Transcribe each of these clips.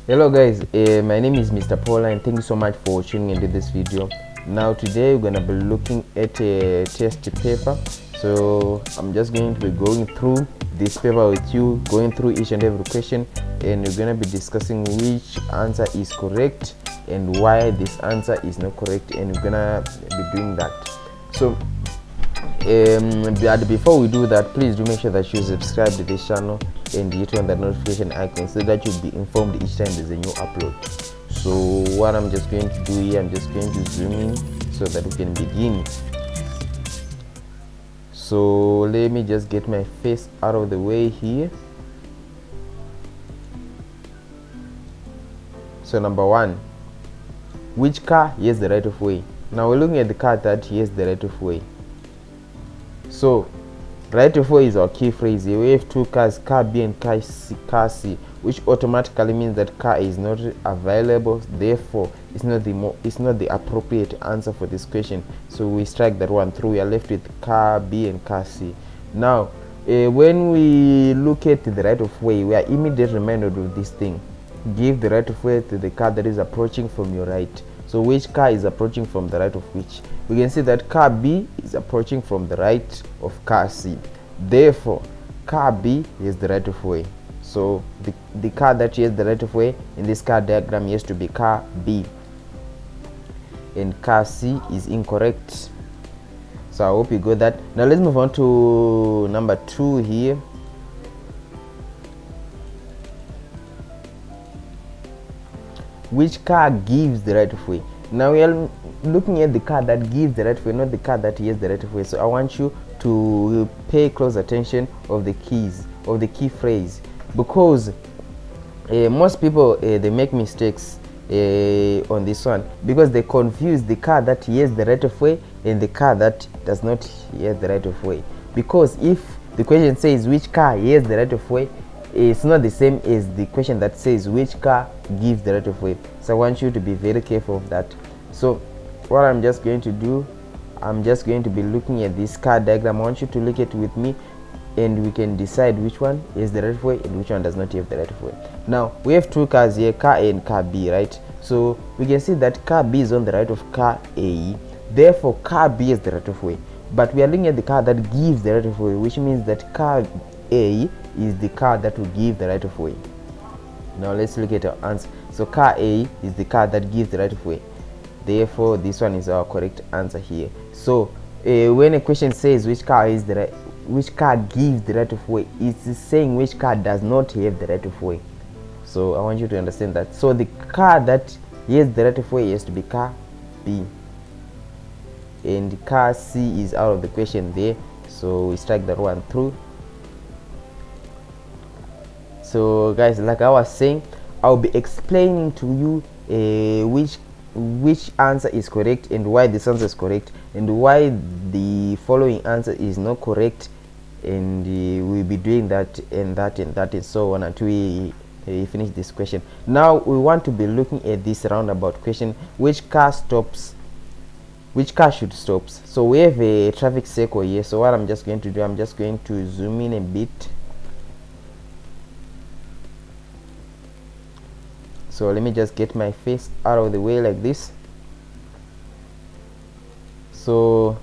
Hello guys, my name is Mr. Pauline. Thank you so much for tuning into this video. Now today we're gonna be looking at a test paper. So I'm just going to be going through this paper with you, going through each and every question, and we're gonna be discussing which answer is correct and why this answer is not correct, and we're gonna be doing that. So but before we do that, please do make sure that you subscribe to this channel and hit on that notification icon so that you'll be informed each time there's a new upload. So what I'm just going to do here, I'm just going to zoom in so that we can begin. So let me just get my face out of the way here. So number one, which car has the right of way? Now we're looking at the car that has the right of way. So right of way is our key phrase here. We have two cars, car B and car C, which automatically means that car is not available, therefore it's not the appropriate answer for this question. So we strike that one through. We are left with car B and car C. Now when we look at the right of way, we are immediately reminded of this thing: give the right of way to the car that is approaching from your right. So which car is approaching from the right of which? We can see that car B is approaching from the right of car C. Therefore, car B is the right of way. So the car that has the right of way in this car diagram has to be car B. And car C is incorrect. So I hope you got that. Now let's move on to number 2 here. Which car gives the right of way? Now we are looking at the car that gives the right of way, not the car that has the right of way. So I want you to pay close attention of the key phrase, because most people they make mistakes on this one, because they confuse the car that has the right of way and the car that does not have the right of way. Because if the question says which car has the right of way, it's not the same as the question that says which car gives the right of way. So I want you to be very careful of that. So what I'm just going to do, I'm just going to be looking at this car diagram. I want you to look at it with me, and we can decide which one is the right of way and which one does not have the right of way. Now we have two cars here, car A and car B, right? So we can see that car B is on the right of car A, therefore car B is the right of way. But we are looking at the car that gives the right of way, which means that car A is the car that will give the right of way. Now let's look at our answer. So car A is the car that gives the right of way, therefore this one is our correct answer here. So when a question says which car gives the right of way, it's saying which car does not have the right of way. So I want you to understand that. So the car that has the right of way has to be car B, and car C is out of the question there, so we strike that one through. So guys, like I was saying, I'll be explaining to you which answer is correct and why this answer is correct and why the following answer is not correct, and we'll be doing that and that and that and so on until we finish this question. Now we want to be looking at this roundabout question: which car stops, which car should stop. So we have a traffic circle here. So what I'm just going to do, I'm just going to zoom in a bit. So let me just get my face out of the way like this. So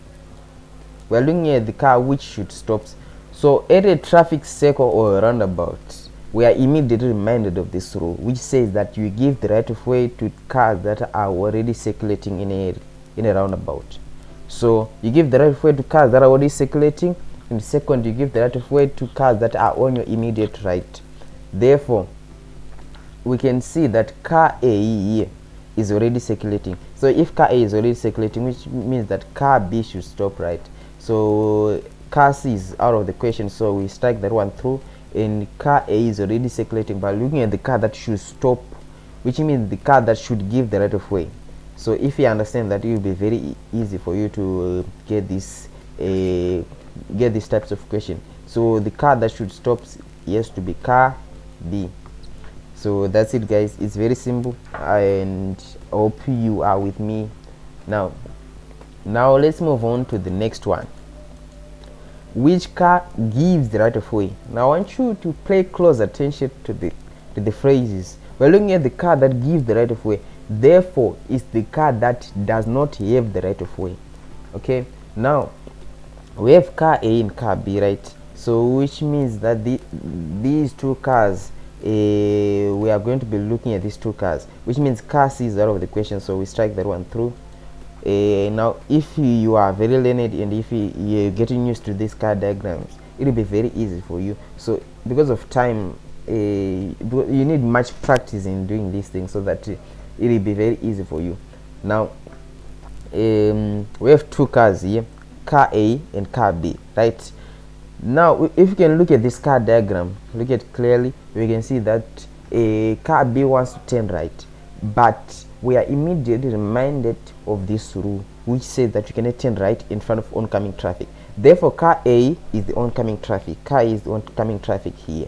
we're looking at the car which should stop. So at a traffic circle or a roundabout, we are immediately reminded of this rule, which says that you give the right of way to cars that are already circulating in a roundabout. So you give the right of way to cars that are already circulating, and second, you give the right of way to cars that are on your immediate right. Therefore we can see that car A here is already circulating. So if car A is already circulating, which means that car B should stop, right? So car C is out of the question, so we strike that one through, and car A is already circulating. But looking at the car that should stop, which means the car that should give the right of way. So if you understand that, it will be very easy for you to get these types of question. So the car that should stop has to be car B. So that's it guys, it's very simple, and I hope you are with me. Now let's move on to the next one. Which car gives the right of way? Now I want you to pay close attention to the phrases. we're looking at the car that gives the right of way, therefore it's the car that does not have the right of way. Okay, now we have car A and car B, right? So which means that these two cars, we are going to be looking at these two cars, which means car C is out of the question, so we strike that one through. Now if you are very learned and if you're getting used to these car diagrams, it will be very easy for you. So because of time, you need much practice in doing these things so that it will be very easy for you. Now we have two cars here, car A and car B, right? Now if you can look at this car diagram, look at clearly, we can see that car B wants to turn right, but we are immediately reminded of this rule which says that you cannot turn right in front of oncoming traffic. Therefore car A is the oncoming traffic, car A is the oncoming traffic here,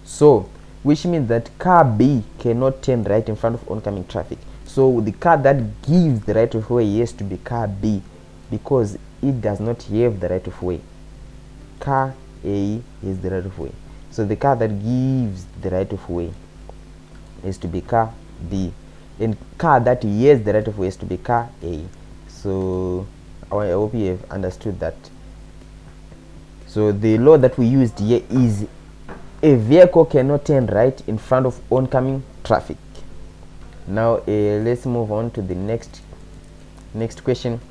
so which means that car B cannot turn right in front of oncoming traffic. So the car that gives the right of way has to be car B, because it does not have the right of way. Car A is the right of way, so the car that gives the right of way is to be car B, and car that has the right of way is to be car A. So I hope you have understood that. So the law that we used here is a vehicle cannot turn right in front of oncoming traffic. Now let's move on to the next question.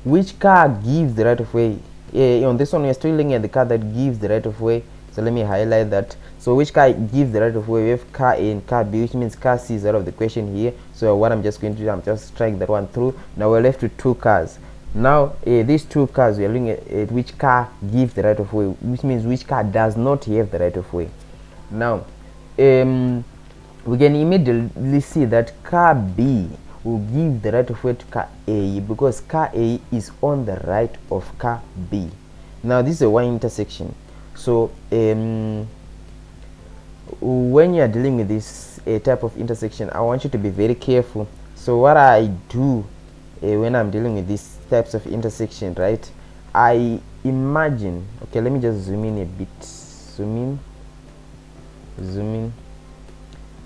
Which car gives the right of way? On this one we are still looking at the car that gives the right of way, so let me highlight that. So which car gives the right of way? We have car A and car B, which means car C is out of the question here. So what I'm just going to do, I'm just strike that one through. Now we're left with two cars. Now these two cars, we are looking at which car gives the right of way, which means which car does not have the right of way. Now we can immediately see that car B will give the right of way to car A, because car A is on the right of car B. Now this is a one intersection, so when you are dealing with this type of intersection, I want you to be very careful. So what I do when I'm dealing with these types of intersection, right, I imagine, okay, let me just zoom in a bit, zoom in.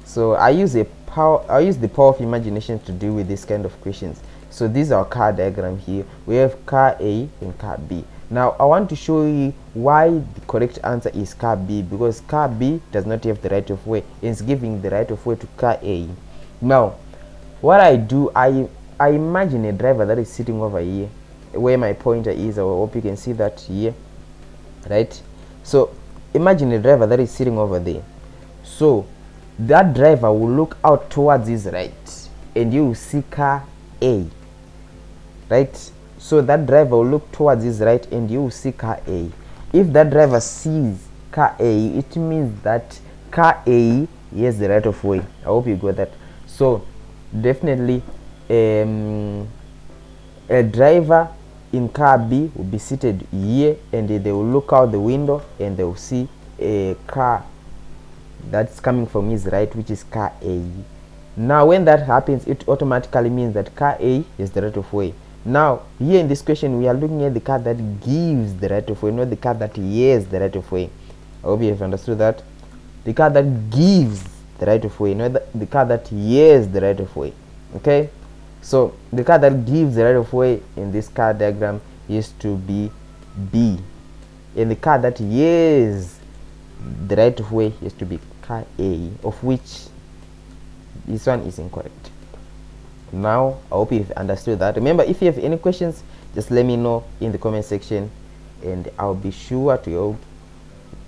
So I use the power of imagination to deal with this kind of questions. So this is our car diagram here. We have car A and car B. Now I want to show you why the correct answer is car B, because car B does not have the right of way, it's giving the right of way to car A. Now what I do, I imagine a driver that is sitting over here where my pointer is. I hope you can see that here, right? So imagine a driver that is sitting over there. So that driver will look out towards his right and you will see car A, right? So that driver will look towards his right and you will see car A. If that driver sees car A, it means that car A has the right of way. I hope you got that. So definitely a driver in car B will be seated here and they will look out the window and they will see a car that's coming from his right, which is car A. Now when that happens, it automatically means that car A is the right of way. Now here in this question we are looking at the car that gives the right of way, not the car that has the right of way. I hope you have understood that. The car that gives the right of way, not the car that has the right of way. Okay, so the car that gives the right of way in this car diagram is to be B, and the car that has the right of way is to be car A, of which this one is incorrect. Now I hope you've understood that. Remember, if you have any questions, just let me know in the comment section and I'll be sure to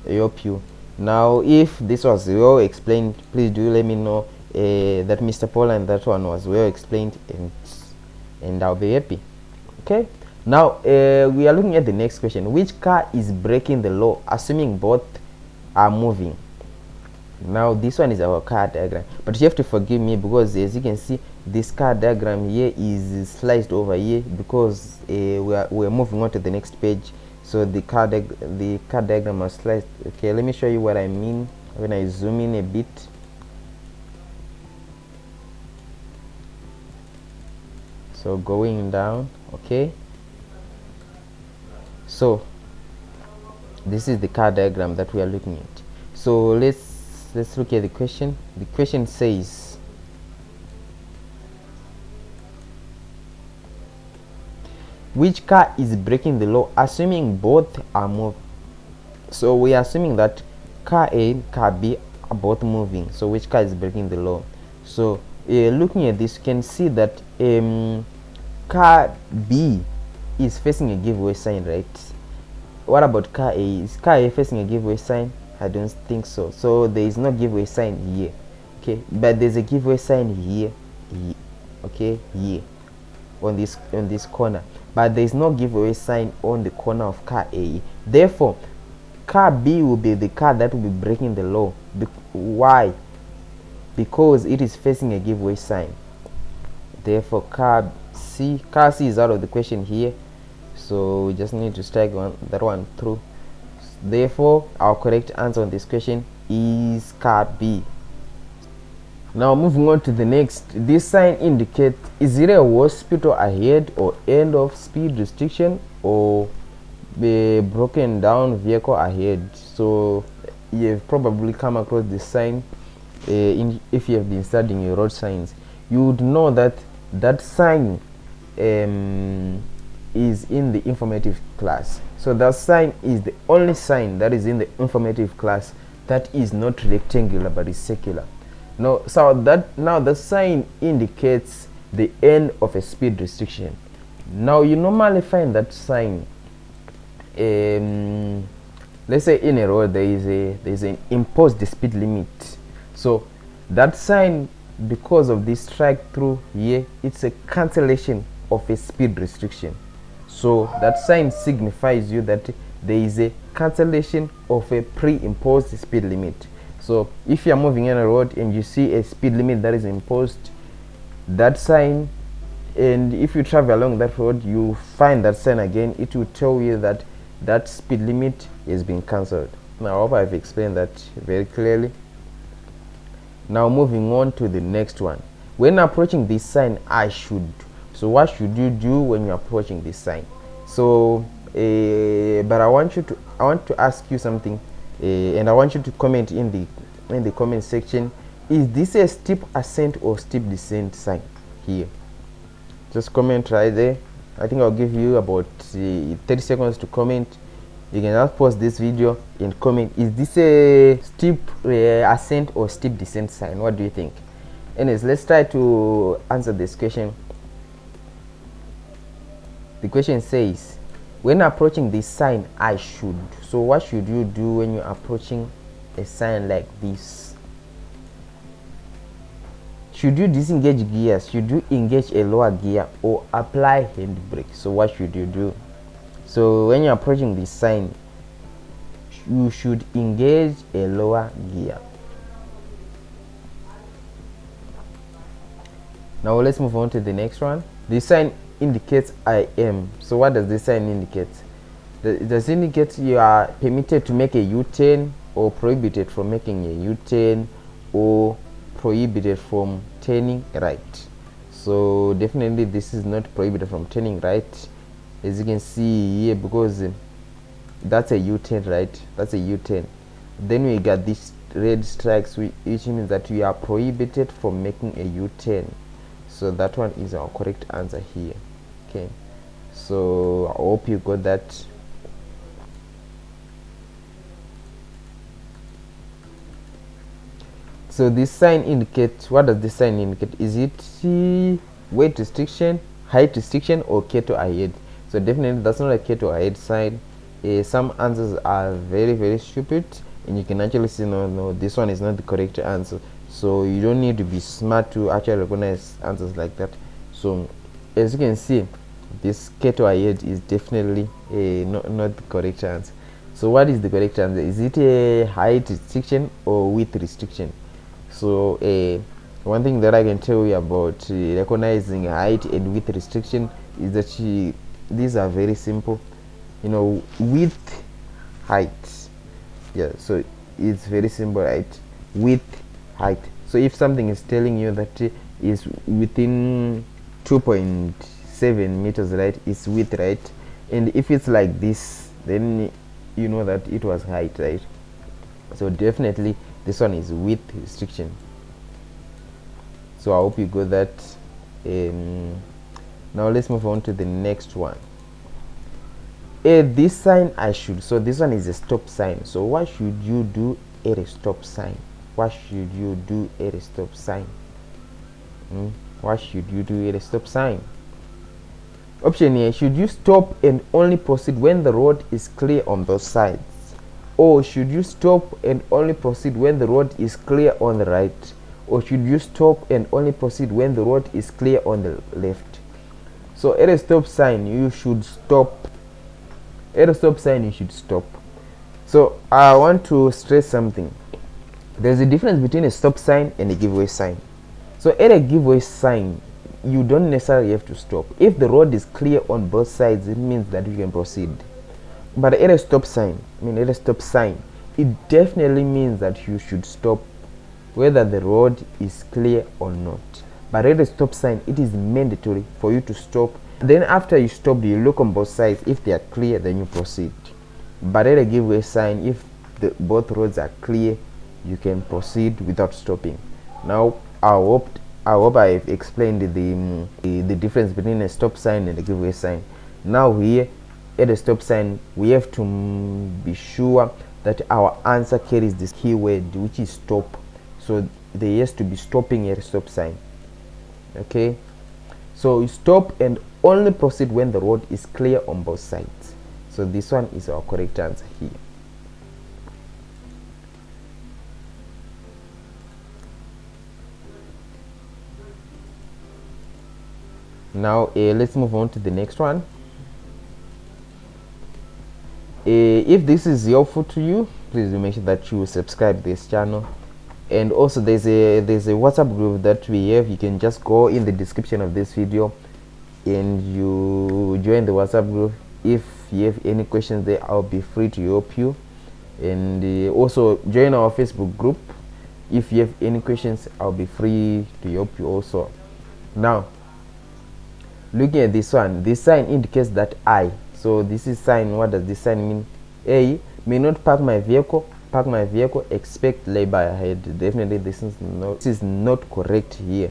help you. Now if this was well explained, please do let me know that Mr. Pauline, that one was well explained, and I'll be happy. Okay, now we are looking at the next question. Which car is breaking the law, assuming both are moving? Now this one is our car diagram, but you have to forgive me because as you can see this car diagram here is sliced over here because we're moving on to the next page. So the car diagram was sliced. Okay, let me show you what I mean when I zoom in a bit. So going down, okay, so this is the car diagram that we are looking at. So let's let's look at the question. The question says, which car is breaking the law? Assuming both are moving. So we are assuming that car A, car B are both moving. So which car is breaking the law? So looking at this, you can see that car B is facing a giveaway sign, right? What about car A? Is car A facing a giveaway sign? I don't think so. So there is no giveaway sign here, okay, but there's a giveaway sign here, okay, here on this corner, but there is no giveaway sign on the corner of car A. Therefore car B will be the car that will be breaking the law. Why? Because it is facing a giveaway sign. Therefore car C is out of the question here, so we just need to strike that one through. Therefore our correct answer on this question is car B. Now moving on to the next, this sign indicates, is it a hospital ahead or end of speed restriction or a broken down vehicle ahead? So you've probably come across this sign if you have been studying your road signs. You would know that that sign is in the informative class. So that sign is the only sign that is in the informative class that is not rectangular but is circular. Now, so the sign indicates the end of a speed restriction. Now you normally find that sign, let's say in a road there is an imposed speed limit. So that sign, because of this strike through here, it's a cancellation of a speed restriction. So that sign signifies you that there is a cancellation of a pre-imposed speed limit. So if you are moving on a road and you see a speed limit that is imposed, that sign, and if you travel along that road, you find that sign again, it will tell you that that speed limit is being cancelled. Now I hope I've explained that very clearly. Now moving on to the next one. When approaching this sign, I should. So what should you do when you're approaching this sign? So but I want to ask you something, and I want you to comment in the comment section. Is this a steep ascent or steep descent sign here? Just comment right there. I think I'll give you about 30 seconds to comment. You can just pause this video and comment, is this a steep ascent or steep descent sign? What do you think? Anyways, let's try to answer this question. The question says, when approaching this sign, I should. So what should you do when you're approaching a sign like this? Should you disengage gears? Should you engage a lower gear or apply handbrake? So what should you do? So when you're approaching this sign, you should engage a lower gear. Now let's move on to the next one. This sign indicates I am. So what does this sign indicate? Does it indicate you are permitted to make a U-turn, or prohibited from making a U-turn, or prohibited from turning right? So definitely this is not prohibited from turning right, as you can see here, because that's a U-turn, right? That's a U-turn. Then we got these red strikes, which means that we are prohibited from making a U-turn. So that one is our correct answer here. Okay, so I hope you got that. So this sign indicates, what does this sign indicate? Is it weight restriction, height restriction, or keto ahead? So definitely that's not a keto ahead sign. Some answers are very, very stupid, and you can actually see no, this one is not the correct answer. So you don't need to be smart to actually recognize answers like that. So as you can see, this keto ahead is definitely not the correct answer. So what is the correct answer? Is it a height restriction or width restriction? So one thing that I can tell you about recognizing height and width restriction is that these are very simple. You know, width, height. Yeah, so it's very simple, right? Width, height. So if something is telling you that is within 2.7 meters, right, it's width, right? And if it's like this, then you know that it was height, right? So definitely This one is width restriction. So I hope you got that. Now let's move on to the next one. This sign so this one is a stop sign. So what should you do at a stop sign? What should you do at a stop sign? What should you do at a stop sign? Option A, should you stop and only proceed when the road is clear on both sides? Or should you stop and only proceed when the road is clear on the right? Or should you stop and only proceed when the road is clear on the left? So at a stop sign, you should stop. At a stop sign, you should stop. So I want to stress something. There's a difference between a stop sign and a giveaway sign. So at a giveaway sign, you don't necessarily have to stop. If the road is clear on both sides, it means that you can proceed. But at a stop sign, it definitely means that you should stop whether the road is clear or not. But at a stop sign, it is mandatory for you to stop. Then after you stop, you look on both sides. If they are clear, then you proceed. But at a giveaway sign, if both roads are clear, you can proceed without stopping. Now I hope I've explained the difference between a stop sign and a giveaway sign. Now here at a stop sign, we have to be sure that our answer carries this keyword, which is stop. So there has to be stopping at a stop sign. Okay, so you stop and only proceed when the road is clear on both sides. So this one is our correct answer here. Now let's move on to the next one. If this is helpful to you, please make sure that you subscribe this channel. And also there's a WhatsApp group that we have. You can just go in the description of this video and you join the WhatsApp group. If you have any questions there, I'll be free to help you. And also join our Facebook group. If you have any questions, I'll be free to help you also. Now looking at this one, this sign indicates that so this is sign. What does this sign mean? A, may not park my vehicle, expect labor ahead. Definitely this is not correct here.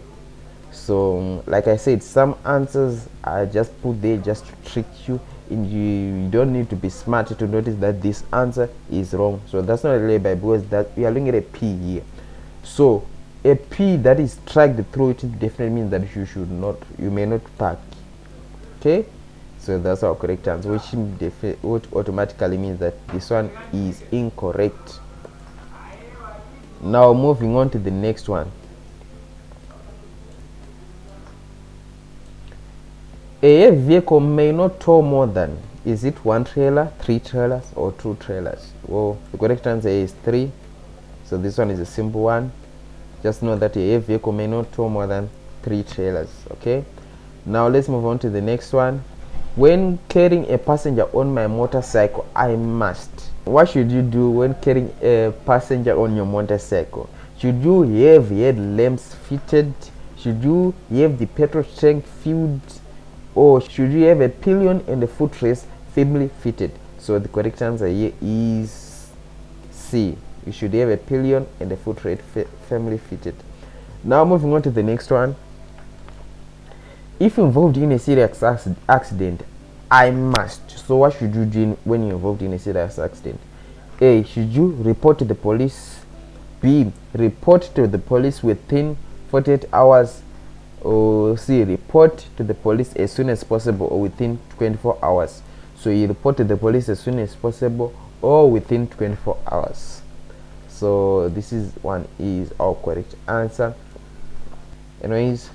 So like I said, some answers are just put there just to trick you, and you don't need to be smart to notice that this answer is wrong. So that's not a labor, because that we are looking at a P here. So a P that is tracked through it definitely means that you may not park. Okay, so that's our correct answer, which automatically means that this one is incorrect. Now moving on to the next one. A vehicle may not tow more than, is it 1 trailer, 3 trailers, or 2 trailers? Well, the correct answer is 3. So this one is a simple one. Just know that a vehicle may not tow more than 3 trailers. Okay, now let's move on to the next one. When carrying a passenger on my motorcycle, I must. What should you do when carrying a passenger on your motorcycle? Should you have headlamps fitted? Should you have the petrol tank filled? Or should you have a pillion and a footrest firmly fitted? So the correct answer here is C. You should have a pillion and a footrest firmly fitted. Now moving on to the next one. If involved in a serious accident, I must. So what should you do when you're involved in a serious accident? A, should you report to the police? B, report to the police within 48 hours. Or C, report to the police as soon as possible or within 24 hours. So you report to the police as soon as possible or within 24 hours. So this is our correct answer. Anyways,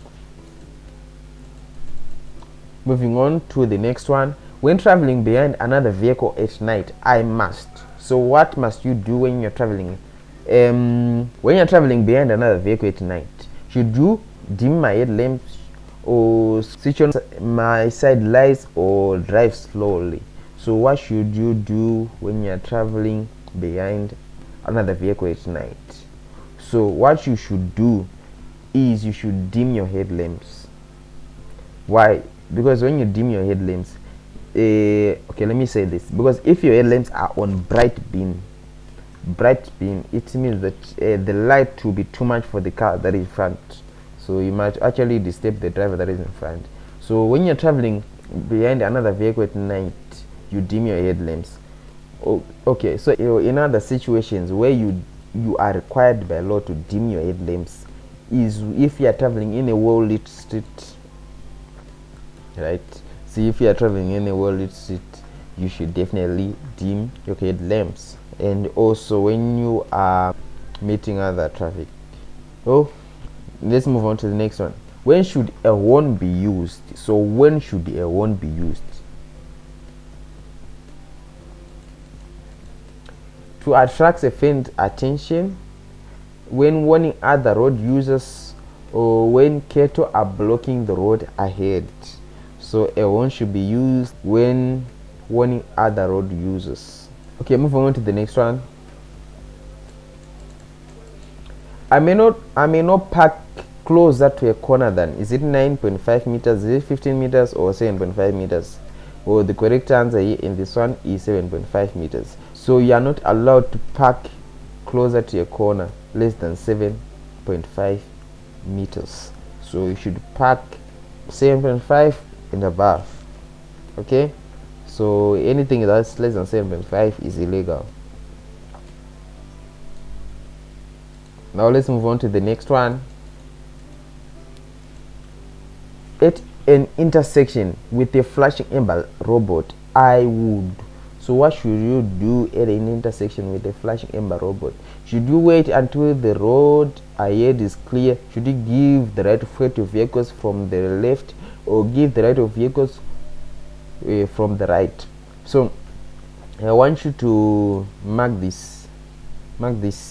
moving on to the next one. When traveling behind another vehicle at night, I must. So what must you do when you're traveling? When you're traveling behind another vehicle at night, should you dim my headlamps or switch on my side lights or drive slowly? So what should you do when you're traveling behind another vehicle at night? So what you should do is you should dim your headlamps. Why? Because when you dim your headlamps, okay, let me say this, because if your headlamps are on bright beam, bright beam, it means that the light will be too much for the car that is in front, so you might actually disturb the driver that is in front. So when you're traveling behind another vehicle at night, you dim your headlamps. Okay, so in other situations where you are required by law to dim your headlamps is if you are traveling in a well-lit street, right? So if you are traveling in a well-lit street, you should definitely dim your headlamps. And also when you are meeting other traffic. Oh, let's move on to the next one. When should a horn be used? So when should a horn be used? To attract a faint attention, when warning other road users, or when cattle are blocking the road ahead. So a horn should be used when warning other road users. Okay, moving on to the next one. I may not park closer to a corner than, is it 9.5 meters, is it 15 meters, or 7.5 meters? Well, the correct answer here in this one is 7.5 meters. So you are not allowed to park closer to a corner less than 7.5 meters. So you should park 7.5 and above. Okay, so anything that's less than 7.5 is illegal. Now let's move on to the next one. At an intersection with a flashing amber robot, I would. So what should you do at an intersection with a flashing amber robot? Should you wait until the road ahead is clear? Should you give the right of way to vehicles from the left, or give the right of vehicles from the right? So I want you to mark this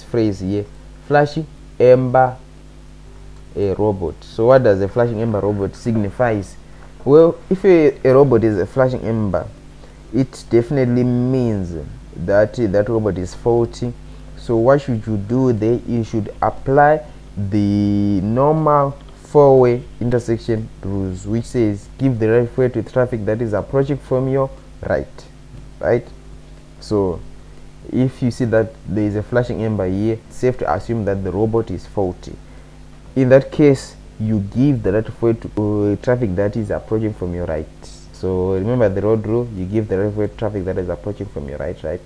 phrase here: flashing amber robot. So what does a flashing amber robot signifies? Well, if a robot is a flashing amber, it definitely means that that robot is faulty. So what should you do there? You should apply the normal four-way intersection rules, which says give the right way to traffic that is approaching from your right. So if you see that there is a flashing amber here, it's safe to assume that the robot is faulty. In that case, you give the right of way to traffic that is approaching from your right. So remember the road rule, you give the right of way to traffic that is approaching from your right.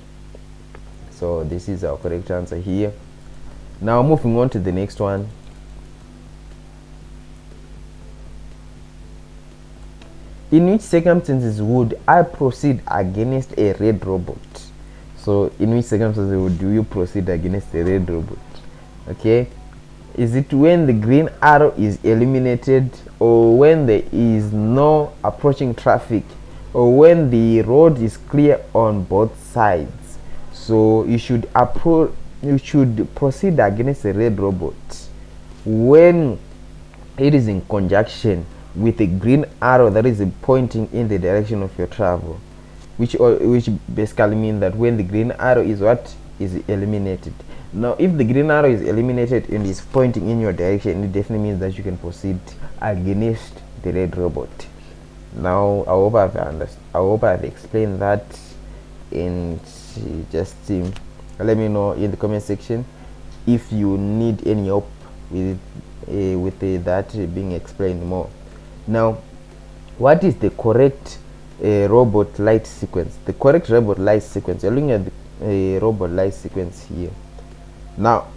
So this is our correct answer here. Now moving on to the next one. In which circumstances would I proceed against a red robot? So in which circumstances do you proceed against a red robot? Okay, is it when the green arrow is eliminated, or when there is no approaching traffic, or when the road is clear on both sides? So you should proceed against a red robot when it is in conjunction with a green arrow that is pointing in the direction of your travel, which basically means that when the green arrow is eliminated. Now if the green arrow is eliminated and is pointing in your direction, it definitely means that you can proceed against the red robot. Now I hope I've explained that, and just let me know in the comment section if you need any help with that being explained more. Now, what is the correct robot light sequence? The correct robot light sequence, you're looking at the robot light sequence here. Now,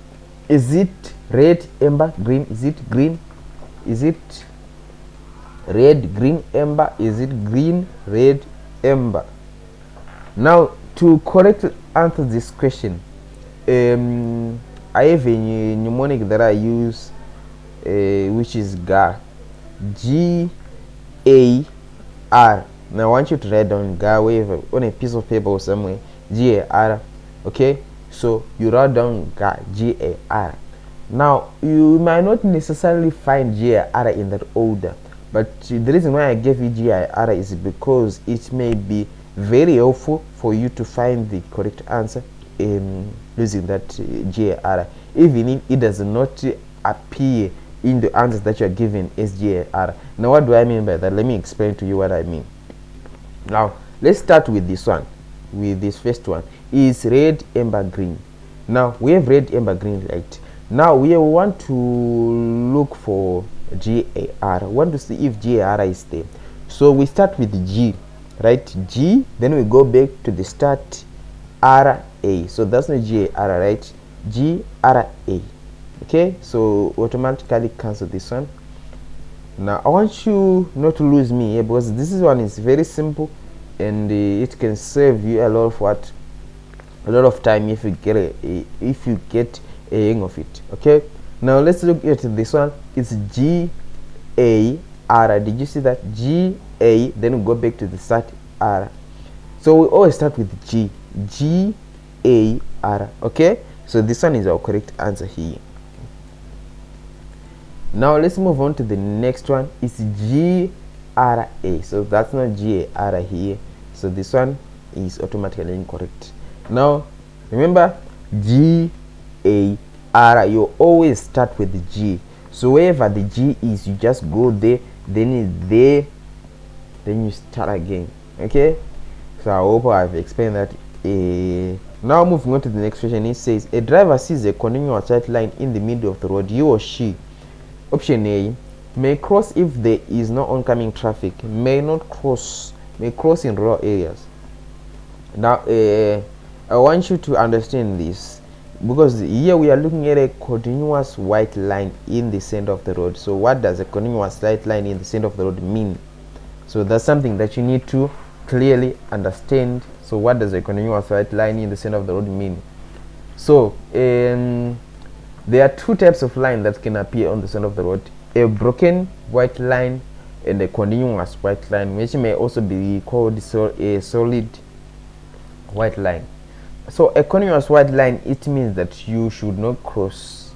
is it red, amber, green? Is it green? Is it red, green, amber? Is it green, red, amber? Now, to correctly answer this question, I have a mnemonic that I use, which is GAR. G-A-R. Now I want you to write down GAR on a piece of paper or somewhere. G-A-R. Okay, so you write down GAR, G-A-R. Now you might not necessarily find G-A-R in that order, but the reason why I gave you G-A-R is because it may be very helpful for you to find the correct answer using that G-A-R, even if it does not appear in the answers that you are given as G-A-R. Now what do I mean by that? Let me explain to you what I mean. Now let's start with this one, with this first one. Is red, amber, green? Now we have red, amber, green light. Now we want to look for GAR. We want to see if GAR is there. So we start with G, right? G, then we go back to the start RA. So that's not GAR, right? GRA. Okay, so automatically cancel this one. Now I want you not to lose me here, because this one is very simple, and it can save you a lot of time if you get a hang of it. Okay, now let's look at this one. It's GAR. Did you see that? GA, then we go back to the start R. So we always start with GAR. Okay, so this one is our correct answer here. Now let's move on to the next one. It's GRA. So that's not GAR here, so this one is automatically incorrect. Now remember, GAR, you always start with the G. So wherever the G is, you just go there, then it's there, then you start again. Okay, so I hope I've explained that. Now moving on to the next question. It says a driver sees a continuous white line in the middle of the road. He or she, option A, may cross if there is no oncoming traffic, may not cross, may cross in rural areas. Now I want you to understand this, because here we are looking at a continuous white line in the center of the road. So what does a continuous white line in the center of the road mean? So that's something that you need to clearly understand. So what does a continuous white line in the center of the road mean? So there are two types of line that can appear on the center of the road: a broken white line and a continuous white line, which may also be called a solid white line. So a continuous white line, it means that you should not cross,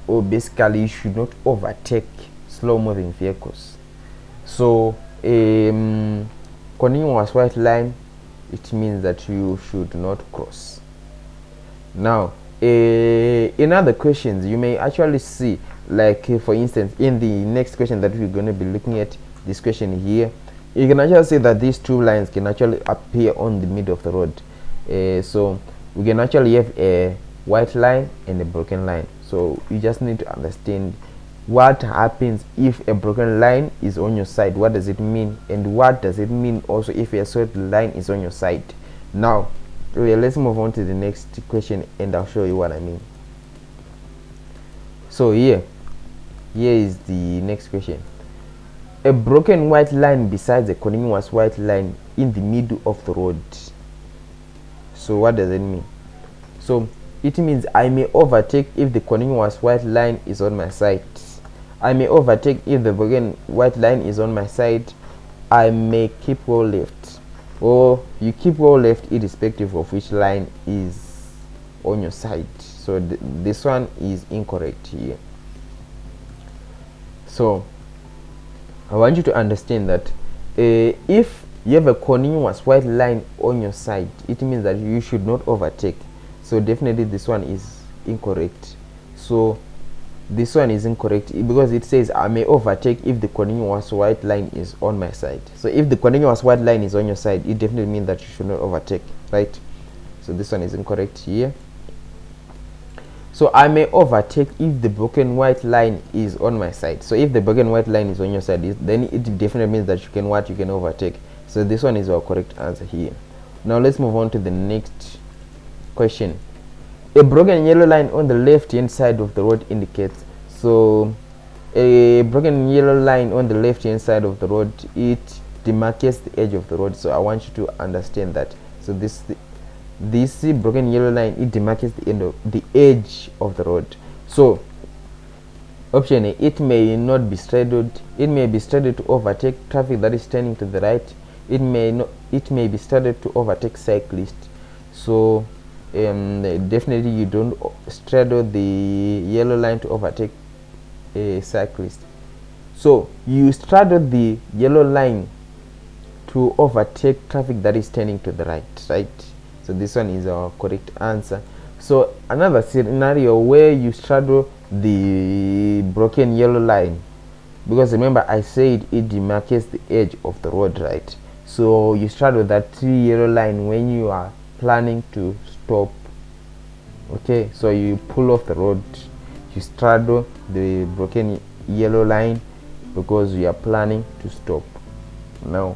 or basically you should not overtake slow moving vehicles. So continuous white line, it means that you should not cross. Now in other questions you may actually see, like for instance in the next question that we're going to be looking at, this question here, you can actually see that these two lines can actually appear on the middle of the road. So we can actually have a white line and a broken line. So you just need to understand what happens if a broken line is on your side. What does it mean? And what does it mean also if a solid line is on your side? Now let's move on to the next question, and I'll show you what I mean. So here is the next question. A broken white line besides a continuous white line in the middle of the road. So what does it mean? So it means I may overtake if the continuous white line is on my side. I may overtake if the broken white line is on my side. I may keep well left, or you keep well left irrespective of which line is on your side. So this one is incorrect here. So I want you to understand that if you have a continuous white line on your side, it means that you should not overtake. So definitely this one is incorrect. So this one is incorrect because it says I may overtake if the continuous white line is on my side. So if the continuous white line is on your side, it definitely means that you should not overtake, right? So this one is incorrect here. So I may overtake if the broken white line is on my side. So if the broken white line is on your side, then it definitely means that you can overtake. So this one is our correct answer here. Now let's move on to the next question. A broken yellow line on the left hand side of the road indicates. So a broken yellow line on the left hand side of the road, it demarcates the edge of the road. So I want you to understand that. So this broken yellow line, it demarcates the edge of the road. So option A, it may not be straddled. It may be straddled to overtake traffic that is turning to the right. It may be straddled to overtake cyclists. So definitely you don't straddle the yellow line to overtake a cyclist. So you straddle the yellow line to overtake traffic that is turning to the right. So this one is our correct answer. So another scenario where you straddle the broken yellow line, because remember I said it demarcates the edge of the road, right? So you straddle that yellow line when you are planning to stop Okay, so you pull off the road, you straddle the broken yellow line because you are planning to stop. Now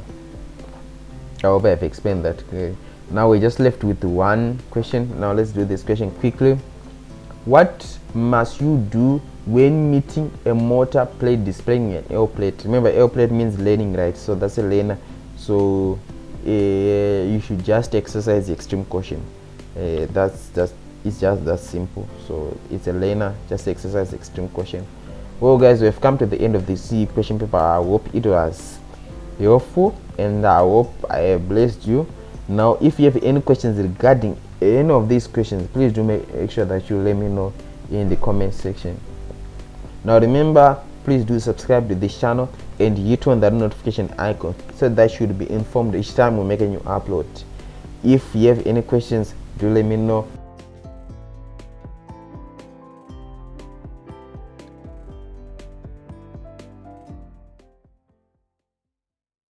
I hope I've explained that clearly. Now we're just left with one question. Now let's do this question quickly. What must you do when meeting a motor plate displaying an L plate? Remember, L plate means laning, right? So that's a laner. So you should just exercise extreme caution. It's just that simple. So it's a laner, just exercise extreme caution. Well guys, we've come to the end of this question paper. I hope it was helpful and I hope I have blessed you. Now if you have any questions regarding any of these questions, please do make sure that you let me know in the comment section. Now remember, please do subscribe to this channel and hit on that notification icon so that you should be informed each time we make a new upload. If you have any questions, do let me know